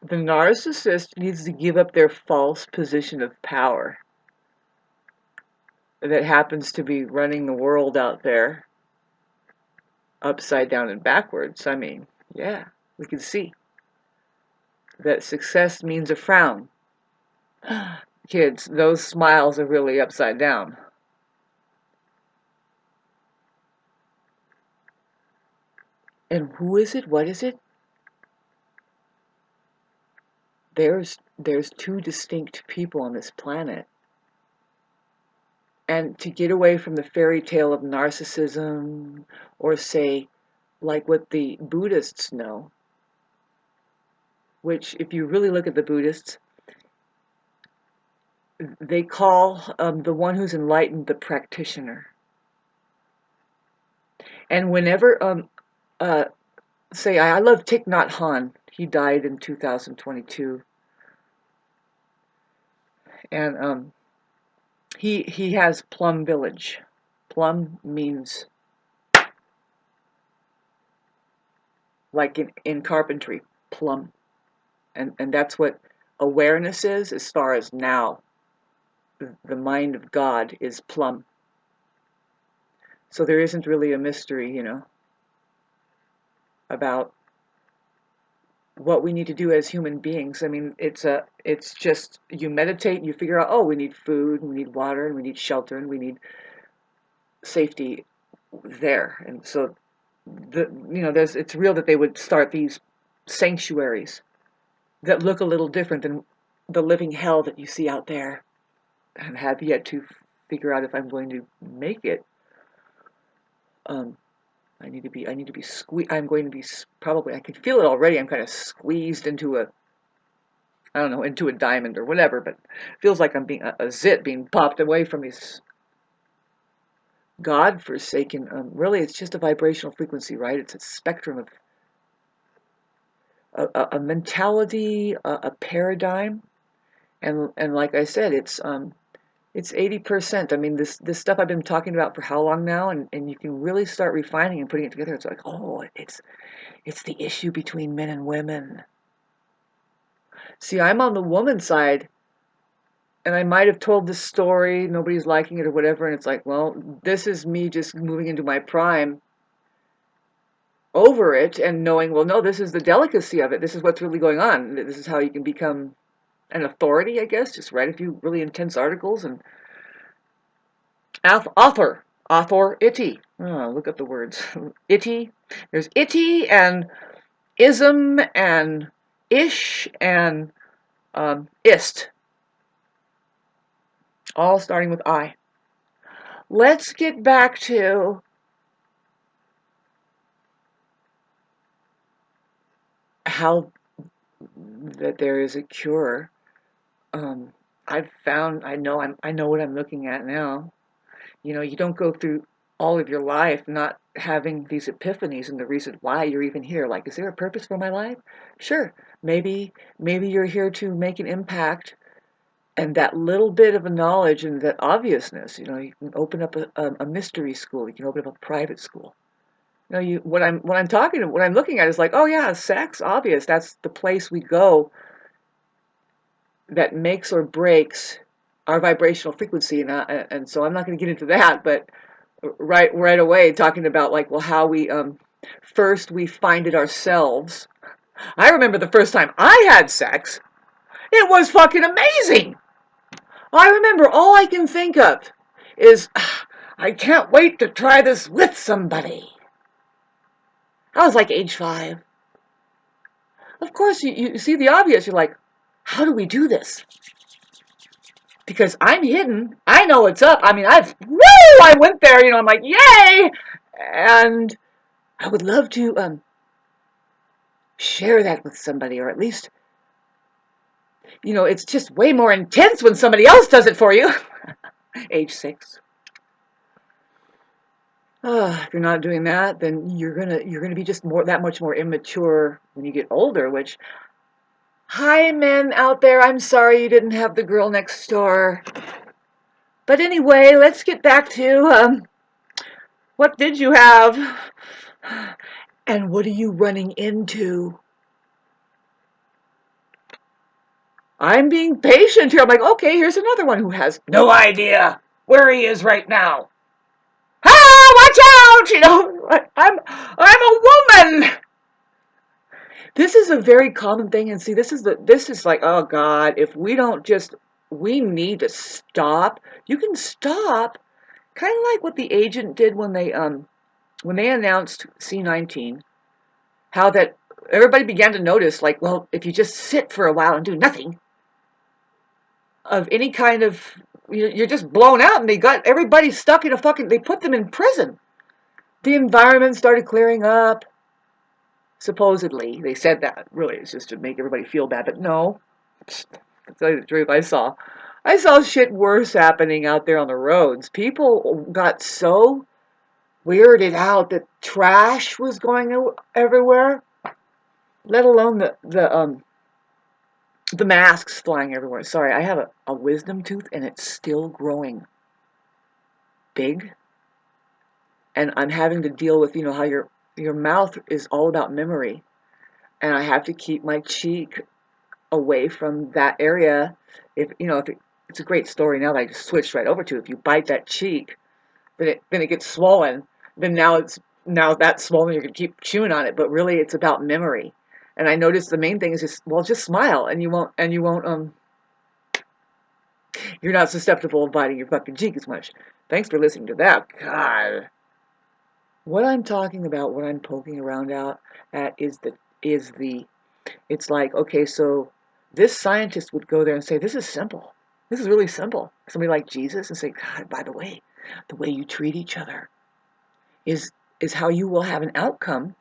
The narcissist needs to give up their false position of power that happens to be running the world out there upside down and backwards. I mean, yeah, we can see that success means a frown. Kids, those smiles are really upside down. And who is it? What is it? There's two distinct people on this planet. And to get away from the fairy tale of narcissism, or say, like what the Buddhists know, which if you really look at the Buddhists, they call the one who's enlightened the practitioner. And whenever, say, I love Thich Nhat Hanh. He died in 2022. And he has Plum Village. Plum means, like in carpentry, plum. And that's what awareness is as far as now. The mind of God is plum. So there isn't really a mystery, about what we need to do as human beings. I mean, it's just, you meditate, you figure out, oh, we need food, and we need water, and we need shelter, and we need safety there. And so, it's real that they would start these sanctuaries that look a little different than the living hell that you see out there. I have yet to figure out if I'm going to make it. I need to be squeezed. I'm going to be probably, I can feel it already. I'm kind of squeezed into I don't know, into a diamond or whatever, but it feels like I'm being a zit being popped away from this God-forsaken, really it's just a vibrational frequency, right? It's a spectrum of a mentality, a paradigm. And like I said, it's 80%. I mean, this stuff I've been talking about for how long now, and you can really start refining and putting it together. It's like, oh, it's the issue between men and women. See, I'm on the woman side, and I might have told this story, nobody's liking it or whatever, and it's like, well, this is me just moving into my prime over it and knowing, well, no, this is the delicacy of it. This is what's really going on. This is how you can become an authority, I guess. Just write a few really intense articles and author, itty. Oh, look up the words. Itty. There's itty and ism and ish and ist. All starting with I. Let's get back to how that there is a cure. I've found, I know what I'm looking at now. You don't go through all of your life not having these epiphanies and the reason why you're even here. Like, is there a purpose for my life? Sure. Maybe you're here to make an impact, and that little bit of a knowledge and that obviousness, you can open up a mystery school, you can open up a private school. What I'm looking at is like, oh yeah, sex, obvious. That's the place we go that makes or breaks our vibrational frequency, and so I'm not going to get into that, but right away talking about, like, well, how we first we find it ourselves. I remember the first time I had sex. It was fucking amazing. I remember all I can think of is, I can't wait to try this with somebody. I was like age 5. Of course, you see the obvious. You're like, how do we do this? Because I'm hidden. I know what's up. I mean, I went there, I'm like, yay! And I would love to share that with somebody, or at least, it's just way more intense when somebody else does it for you. Age 6. If you're not doing that, then you're gonna be just that much more immature when you get older. Which, hi men out there, I'm sorry you didn't have the girl next door. But anyway, let's get back to what did you have, and what are you running into? I'm being patient here. I'm like, okay, here's another one who has no idea where he is right now. Ah, watch out! I'm a woman. This is a very common thing, and see, this is like, oh God, if we don't just, we need to stop. You can stop, kind of like what the agent did when they announced C-19, how that everybody began to notice, like, well, if you just sit for a while and do nothing of any kind of, you're just blown out, and they got everybody stuck in a fucking, they put them in prison. The environment started clearing up. Supposedly, they said that. Really, it's just to make everybody feel bad, but no. To tell you the truth, I saw shit worse happening out there on the roads. People got so weirded out that trash was going everywhere, let alone the masks flying everywhere. Sorry, I have a wisdom tooth and it's still growing big, and I'm having to deal with, how your mouth is all about memory, and I have to keep my cheek away from that area. It's a great story now that I just switched right over to. If you bite that cheek, then it gets swollen. Then now that's swollen. You're gonna keep chewing on it, but really it's about memory. And I noticed the main thing is just smile, and you won't you're not susceptible of biting your fucking cheek as much. Thanks for listening to that. God, what I'm talking about, what I'm poking around out at is the it's like, okay, so this scientist would go there and say, this is simple. This is really simple. Somebody like Jesus, and say, God, by the way you treat each other is how you will have an outcome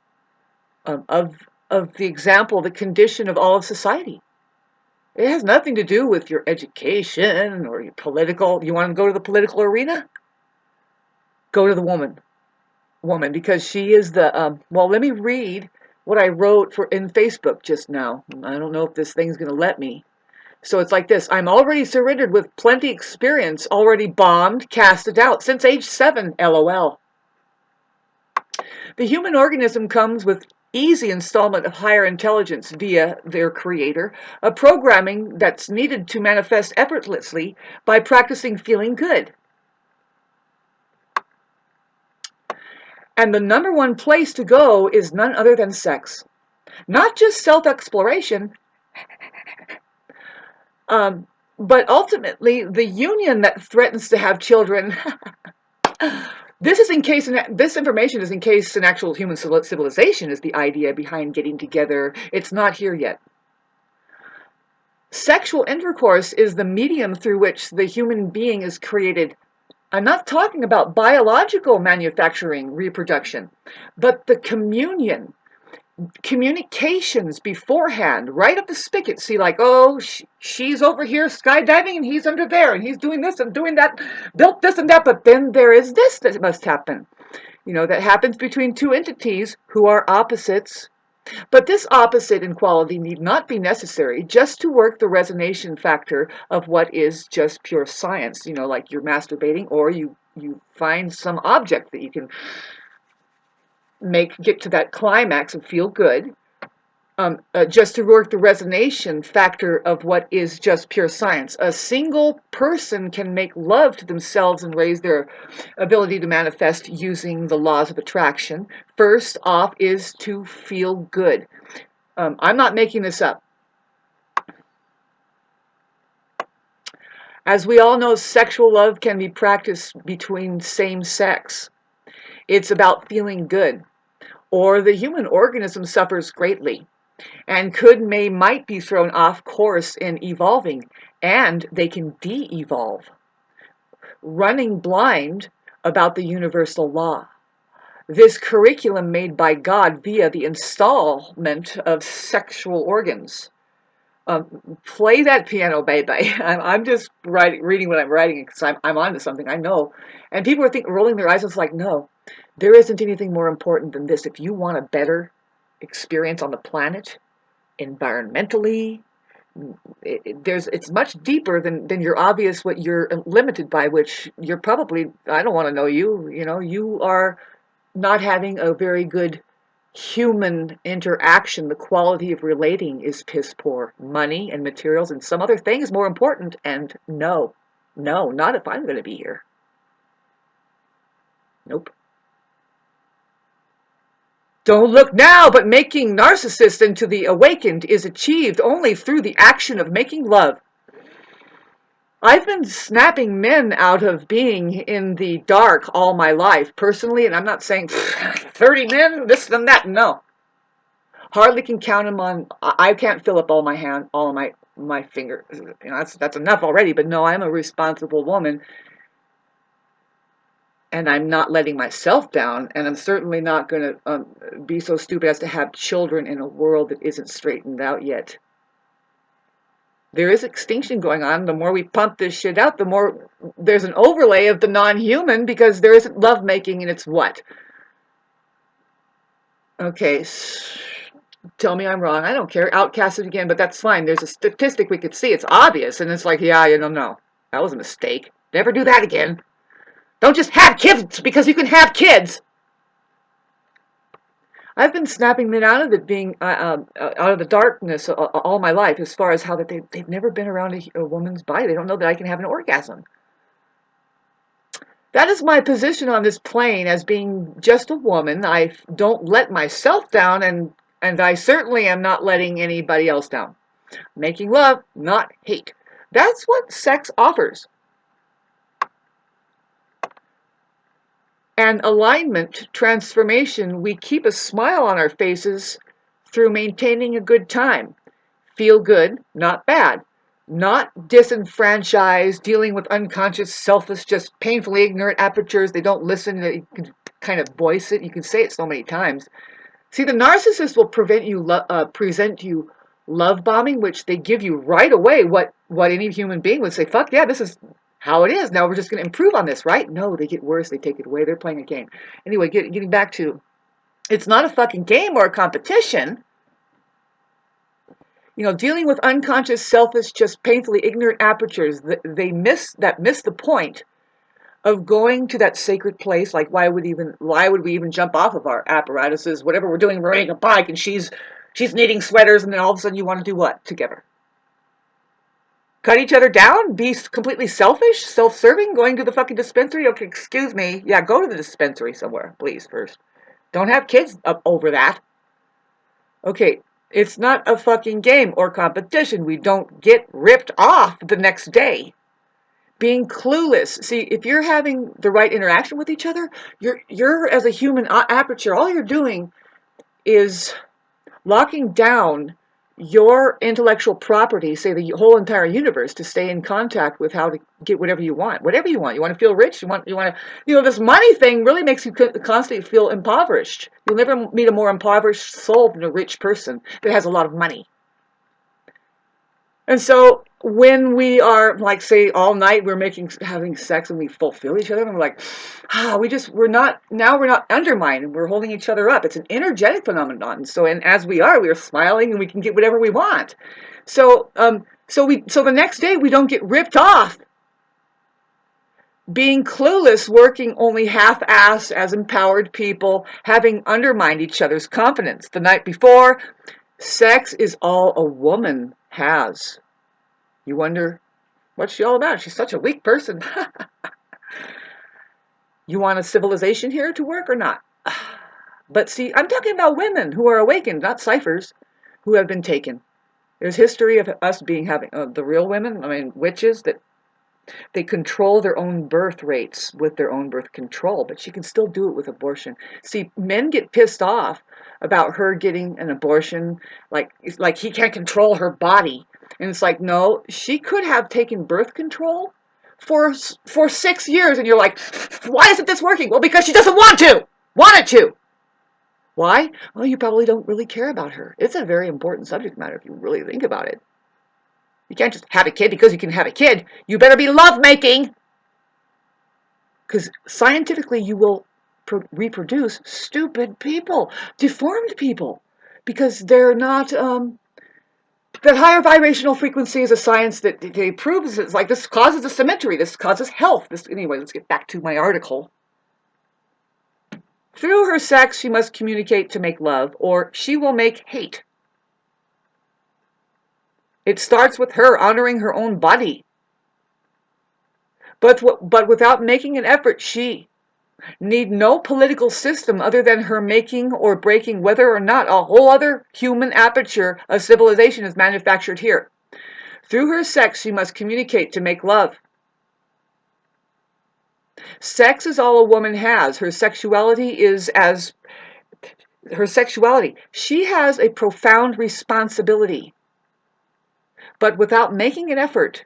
of the example, the condition of all of society. It has nothing to do with your education or your political. You want to go to the political arena? Go to the woman, because she is the, well, let me read what I wrote in Facebook just now. I don't know if this thing's going to let me. So it's like this. I'm already surrendered with plenty experience, already bombed, casted out, since age 7, LOL. The human organism comes with easy installment of higher intelligence via their creator, a programming that's needed to manifest effortlessly by practicing feeling good. And the number one place to go is none other than sex. Not just self-exploration, but ultimately the union that threatens to have children. This information is in case an actual human civilization is the idea behind getting together. It's not here yet. Sexual intercourse is the medium through which the human being is created. I'm not talking about biological manufacturing, reproduction, but the communications beforehand, right up the spigot. See, like, oh, she's over here skydiving and he's under there and he's doing this and doing that, built this and that, but then there is this that must happen. That happens between two entities who are opposites. But this opposite in quality need not be necessary just to work the resonance factor of what is just pure science. Like you're masturbating, or you find some object that you can get to that climax and feel good, just to work the resonance factor of what is just pure science. A single person can make love to themselves and raise their ability to manifest using the laws of attraction. First off is to feel good. I'm not making this up. As we all know, sexual love can be practiced between same sex. It's about feeling good, or the human organism suffers greatly and might be thrown off course in evolving, and they can de-evolve, running blind about the universal law. This curriculum made by God via the installment of sexual organs. Play that piano, baby. I'm just reading what I'm writing because I'm onto something, I know. And people are rolling their eyes, and it's like, no, there isn't anything more important than this. If you want a better experience on the planet, environmentally, it's much deeper than your obvious, what you're limited by, which you're probably, I don't want to know you, you are not having a very good human interaction, the quality of relating is piss poor. Money and materials and some other thing is more important, and no, not if I'm going to be here. Nope. Don't look now, but making narcissists into the awakened is achieved only through the action of making love. I've been snapping men out of being in the dark all my life, personally, and I'm not saying 30 men, this and that, no. Hardly can count them on, I can't fill up all of my fingers. You know, that's enough already, but no, I'm a responsible woman, and I'm not letting myself down, and I'm certainly not going to be so stupid as to have children in a world that isn't straightened out yet. There is extinction going on. The more we pump this shit out, the more there's an overlay of the non-human, because there isn't lovemaking, and it's what? Okay, tell me I'm wrong. I don't care. Outcast it again, but that's fine. There's a statistic we could see. It's obvious, and it's like, yeah, you don't know. That was a mistake. Never do that again. Don't just have kids because you can have kids. I've been snapping men out of it, being out of the darkness all my life, as far as how that they've never been around a woman's body. They don't know that I can have an orgasm. That is my position on this plane, as being just a woman. I don't let myself down, and I certainly am not letting anybody else down. Making love, not hate. That's what sex offers. And alignment, transformation, we keep a smile on our faces through maintaining a good time. Feel good, not bad. Not disenfranchised, dealing with unconscious, selfish, just painfully ignorant apertures. They don't listen. You can kind of voice it. You can say it so many times. See, the narcissist will present you love bombing, which they give you right away what any human being would say. Fuck yeah, this is how it is. Now we're just going to improve on this, right? No, they get worse. They take it away. They're playing a game. Anyway, getting back to, it's not a fucking game or a competition. You know, dealing with unconscious, selfish, just painfully ignorant apertures, they miss the point of going to that sacred place. Like, why would we even jump off of our apparatuses? Whatever we're doing, we're riding a bike, and she's knitting sweaters, and then all of a sudden you want to do what together? Cut each other down? Be completely selfish? Self-serving? Going to the fucking dispensary? Okay, excuse me. Yeah, go to the dispensary somewhere, please, first. Don't have kids up over that. Okay, it's not a fucking game or competition. We don't get ripped off the next day. Being clueless. See, if you're having the right interaction with each other, you're as a human aperture, all you're doing is locking down your intellectual property, say the whole entire universe, to stay in contact with how to get whatever you want. Whatever you want. You want to feel rich? You want to, this money thing really makes you constantly feel impoverished. You'll never meet a more impoverished soul than a rich person that has a lot of money. And so when we are, like, say, all night we're having sex and we fulfill each other, and we're like, we're not undermined, we're holding each other up. It's an energetic phenomenon. So, and as we're smiling, and we can get whatever we want. So the next day we don't get ripped off. Being clueless, working only half-assed as empowered people, having undermined each other's confidence the night before. Sex is all a woman has. You wonder, what's she all about? She's such a weak person. You want a civilization here to work or not? But see, I'm talking about women who are awakened, not ciphers, who have been taken. There's history of us having the real women, witches, that they control their own birth rates with their own birth control, but she can still do it with abortion. See, men get pissed off about her getting an abortion, like he can't control her body. And it's like, no, she could have taken birth control for 6 years, and you're like, why isn't this working? Well, because she doesn't want it to. Why? Well, you probably don't really care about her. It's a very important subject matter if you really think about it. You can't just have a kid because you can have a kid. You better be lovemaking. Because scientifically you will reproduce stupid people, deformed people, because they're not, that higher vibrational frequency is a science that they proves. It's like, this causes asymmetry, this causes health. Anyway, let's get back to my article. Through her sex, she must communicate to make love, or she will make hate. It starts with her honoring her own body. But without making an effort, she need no political system other than her making or breaking whether or not a whole other human aperture of civilization is manufactured here. Through her sex, she must communicate to make love. Sex is all a woman has. Her sexuality is as her sexuality. She has a profound responsibility. But without making an effort,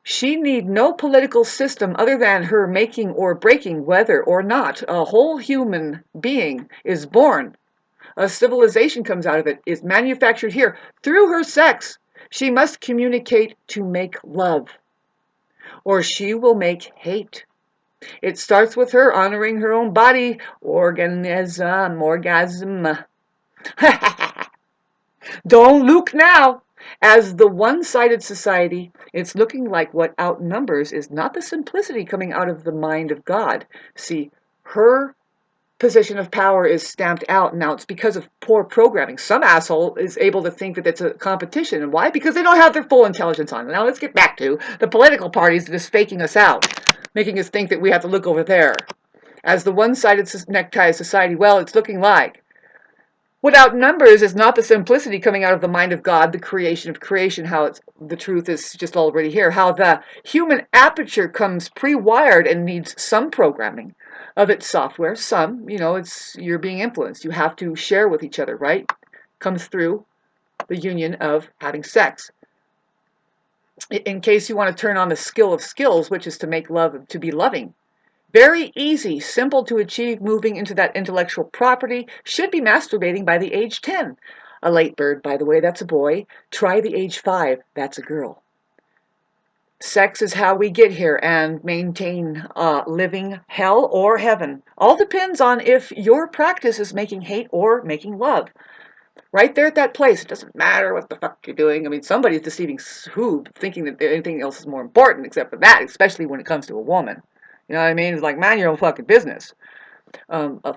she need no political system other than her making or breaking whether or not a whole human being is born. A civilization comes out of it, is manufactured here. Through her sex, she must communicate to make love, or she will make hate. It starts with her honoring her own body, orgasm. Don't look now. As the one-sided society, it's looking like what outnumbers is not the simplicity coming out of the mind of God. See, her position of power is stamped out. Now it's because of poor programming. Some asshole is able to think that it's a competition. And why? Because they don't have their full intelligence on it. Now let's get back to the political parties that is faking us out, making us think that we have to look over there. As the one-sided necktie society, well, it's looking like what outnumbers is not the simplicity coming out of the mind of God, the creation of creation, how the truth is just already here, how the human aperture comes pre-wired and needs some programming of its software, some, you're being influenced. You have to share with each other, right? Comes through the union of having sex. In case you want to turn on the skill of skills, which is to make love, to be loving. Very easy, simple to achieve, moving into that intellectual property. Should be masturbating by the age 10. A late bird, by the way, that's a boy. Try the age 5, that's a girl. Sex is how we get here and maintain living hell or heaven. All depends on if your practice is making hate or making love. Right there at that place, it doesn't matter what the fuck you're doing. I mean, somebody's deceiving who, thinking that anything else is more important except for that, especially when it comes to a woman. You know what I mean? It's like, mind your own fucking business.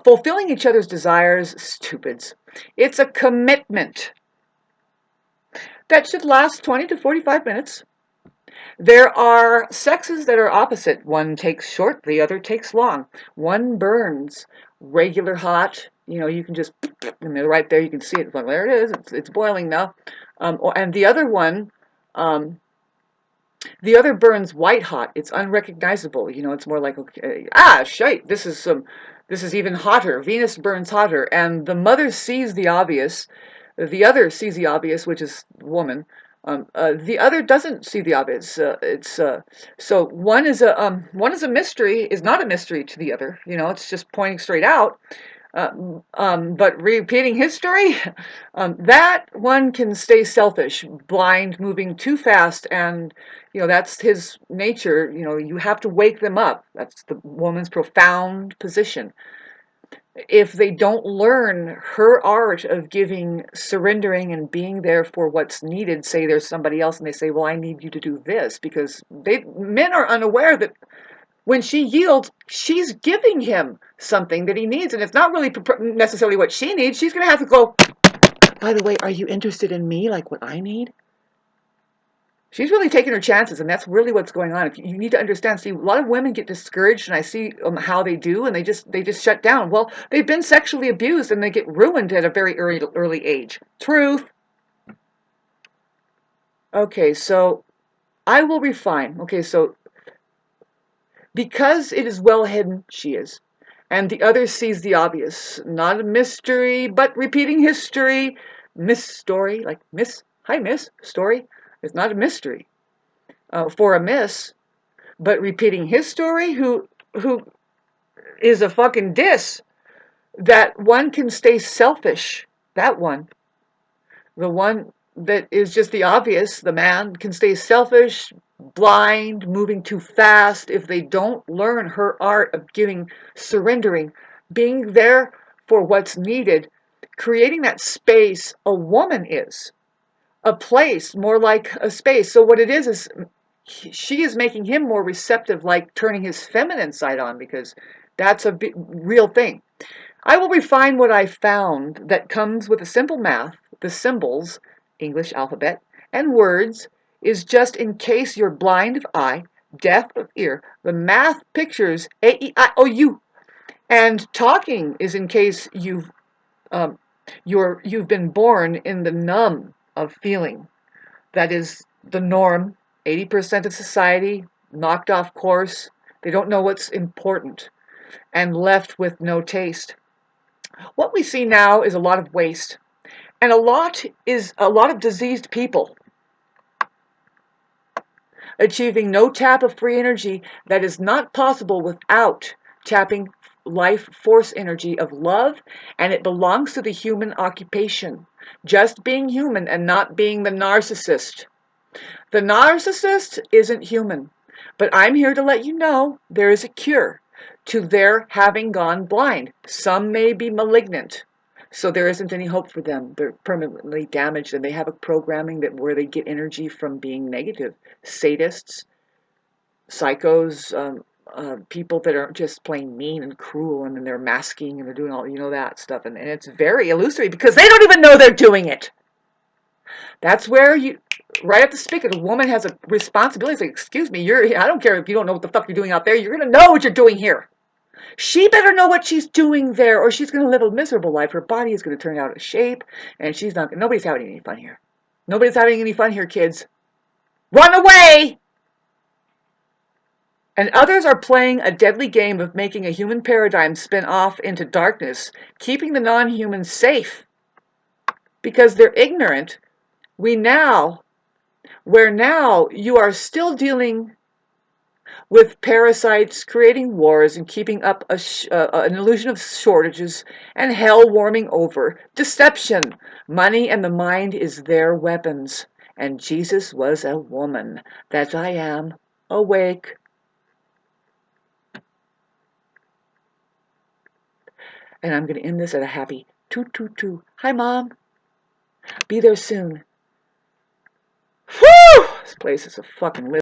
Fulfilling each other's desires, stupids. It's a commitment that should last 20 to 45 minutes. There are sexes that are opposite. One takes short, the other takes long. One burns regular hot. You can just, and right there, you can see it. Like, there it is. It's boiling now. And the other one, the other burns white hot. It's unrecognizable. It's more like, okay, shite. This is even hotter. Venus burns hotter. And the mother sees the obvious. The other sees the obvious, which is woman. The other doesn't see the obvious. So one is a mystery. Is not a mystery to the other. It's just pointing straight out. But repeating history, that one can stay selfish, blind, moving too fast, and that's his nature. You have to wake them up. That's the woman's profound position. If they don't learn her art of giving, surrendering, and being there for what's needed, say there's somebody else and they say, well, I need you to do this, because men are unaware that when she yields, she's giving him something that he needs, and it's not really necessarily what she needs. She's going to have to go, by the way, are you interested in me like what I need? She's really taking her chances, and that's really what's going on. If you need to understand, see, a lot of women get discouraged, and I see how they do, and they just shut down. Well, they've been sexually abused, and they get ruined at a very early age. Truth. Okay, so I will refine. Okay, so because it is well hidden, she is. And the other sees the obvious. Not a mystery, but repeating history. Miss Story, like Miss, hi Miss Story. It's not a mystery for a miss, but repeating his story, who is a fucking diss. That one can stay selfish. That one. The one that is just the obvious, the man, can stay selfish, blind, moving too fast, if they don't learn her art of giving, surrendering, being there for what's needed, creating that space. A woman is a place, more like a space. So what it is she is making him more receptive, like turning his feminine side on, because That's a real thing. I will refine what I found that comes with a simple math, the symbols, English alphabet, and words is just in case you're blind of eye, deaf of ear. The math pictures A-E-I-O-U, and talking is in case um, you've been born in the numb of feeling. That is the norm. 80% of society knocked off course. They don't know what's important and left with no taste. What we see now is a lot of waste, and a lot of diseased people achieving no tap of free energy that is not possible without tapping life force energy of love, and it belongs to the human occupation. Just being human and not being the narcissist. The narcissist isn't human, but I'm here to let you know there is a cure to their having gone blind. Some may be malignant, so there isn't any hope for them. They're permanently damaged, and they have a programming where they get energy from being negative. Sadists, psychos, people that are just plain mean and cruel, and then they're masking and they're doing all, that stuff. And it's very illusory because they don't even know they're doing it. That's where right at the spigot, a woman has a responsibility. It's like, excuse me, I don't care if you don't know what the fuck you're doing out there. You're going to know what you're doing here. She better know what she's doing there, or she's going to live a miserable life. Her body is going to turn out of shape, and nobody's having any fun here. Nobody's having any fun here, kids. Run away! And others are playing a deadly game of making a human paradigm spin off into darkness, keeping the non-humans safe. Because they're ignorant, where now you are still dealing with parasites, creating wars, and keeping up an illusion of shortages, and hell warming over. Deception. Money and the mind is their weapons. And Jesus was a woman. That I am awake. And I'm going to end this at a happy toot toot toot. Hi, Mom. Be there soon. Whew! This place is a fucking